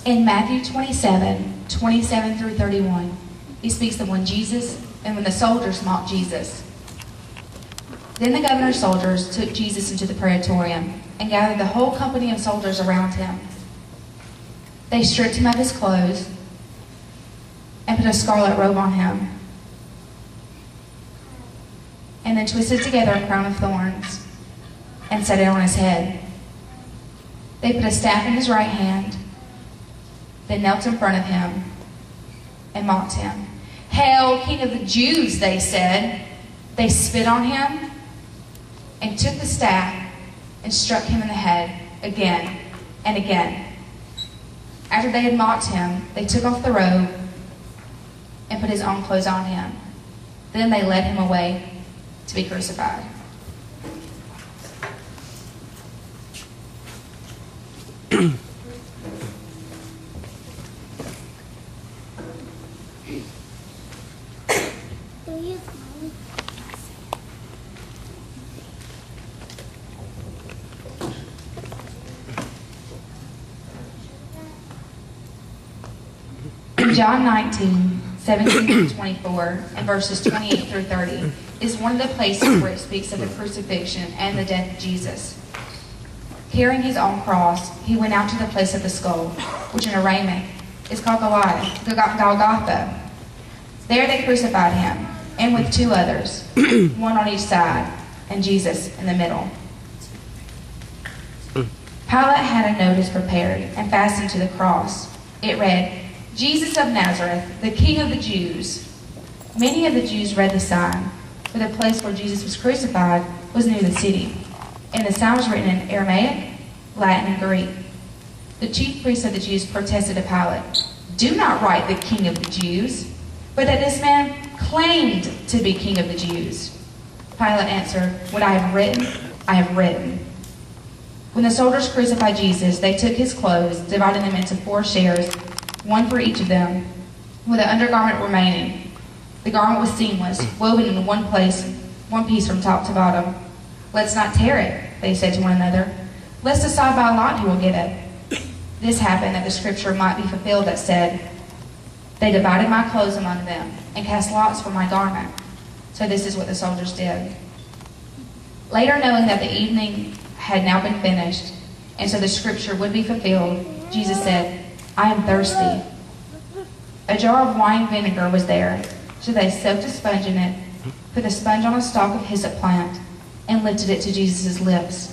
In Matthew 27 through 31, he speaks of when the soldiers mocked Jesus. Then the governor's soldiers took Jesus into the praetorium and gathered the whole company of soldiers around him. They stripped him of his clothes and put a scarlet robe on him, and then twisted together a crown of thorns and set it on his head. They put a staff in his right hand, then knelt in front of him and mocked him. "Hail, King of the Jews," they said. They spit on him and took the staff and struck him in the head again and again. After they had mocked him, they took off the robe and put his own clothes on him. Then they led him away to be crucified. In John 19:17 through 24, and verses 28 through 30, is one of the places where it speaks of the crucifixion and the death of Jesus. Carrying his own cross, he went out to the place of the skull, which in Aramaic is called Golgotha. There they crucified him, and with two others, one on each side, and Jesus in the middle. Pilate had a notice prepared and fastened to the cross. It read, "Jesus of Nazareth, the King of the Jews." Many of the Jews read the sign, for the place where Jesus was crucified was near the city, and the sign was written in Aramaic, Latin, and Greek. The chief priests of the Jews protested to Pilate, "Do not write the King of the Jews, but that this man claimed to be King of the Jews." Pilate answered, "What I have written, I have written." When the soldiers crucified Jesus, they took his clothes, dividing them into 4 shares, one for each of them, with the undergarment remaining. The garment was seamless, woven in one piece from top to bottom. "Let's not tear it," they said to one another. "Let's decide by lot who will get it." This happened that the scripture might be fulfilled that said, "They divided my clothes among them and cast lots for my garment." So this is what the soldiers did. Later, knowing that the evening had now been finished, and so the scripture would be fulfilled, Jesus said, "I am thirsty." A jar of wine vinegar was there, so they soaked a sponge in it, put the sponge on a stalk of hyssop plant, and lifted it to Jesus' lips.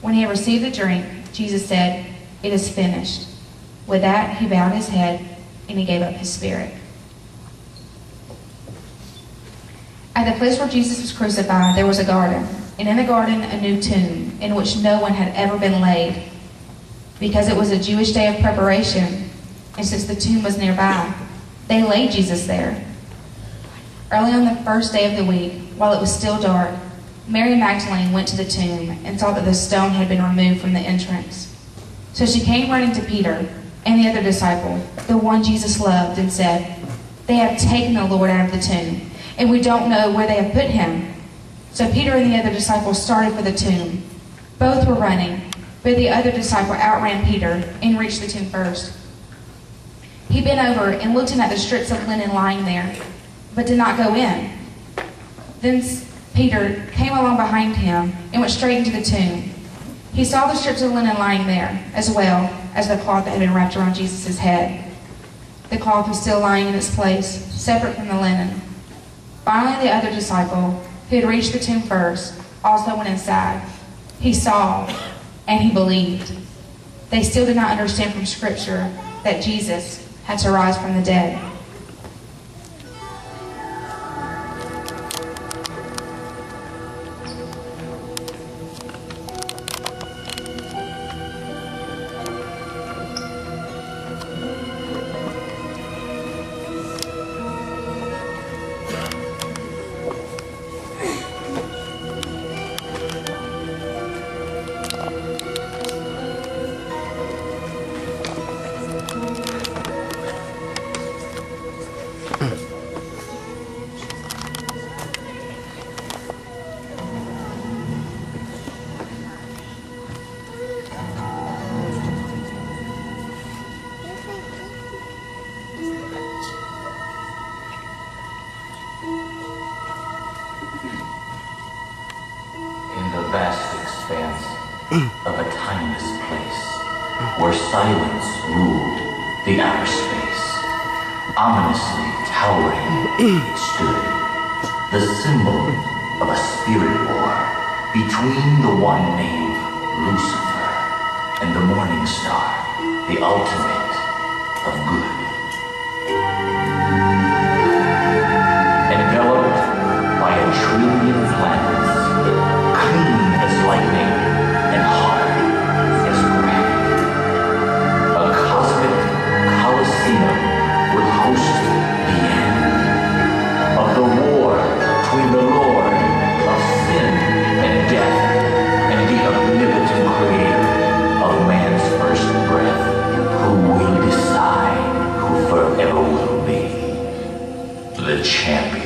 When he had received the drink, Jesus said, "It is finished." With that, he bowed his head, and he gave up his spirit. At the place where Jesus was crucified, there was a garden, and in the garden a new tomb, in which no one had ever been laid. Because it was a Jewish day of preparation, and since the tomb was nearby, they laid Jesus there. Early on the first day of the week, while it was still dark, Mary Magdalene went to the tomb and saw that the stone had been removed from the entrance. So she came running to Peter and the other disciple, the one Jesus loved, and said, "They have taken the Lord out of the tomb, and we don't know where they have put him." So Peter and the other disciple started for the tomb. Both were running, but the other disciple outran Peter and reached the tomb first. He bent over and looked in at the strips of linen lying there, but did not go in. Then Peter came along behind him and went straight into the tomb. He saw the strips of linen lying there, as well as the cloth that had been wrapped around Jesus' head. The cloth was still lying in its place, separate from the linen. Finally, the other disciple, who had reached the tomb first, also went inside. He saw, and he believed. They still did not understand from Scripture that Jesus had to rise from the dead. expanse of a timeless place where silence ruled the outer space. Ominously towering it stood, the symbol of a spirit war between the one named Lucifer and the morning star, the ultimate of good. Enveloped by 1,000,000,000 planets, clean as lightning and hard as granite, a cosmic coliseum would host the end of the war between the Lord of sin and death and the omnipotent creator of man's first breath, who will decide who forever will be the champion.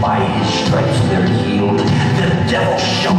By his stripes they're healed. The devil shall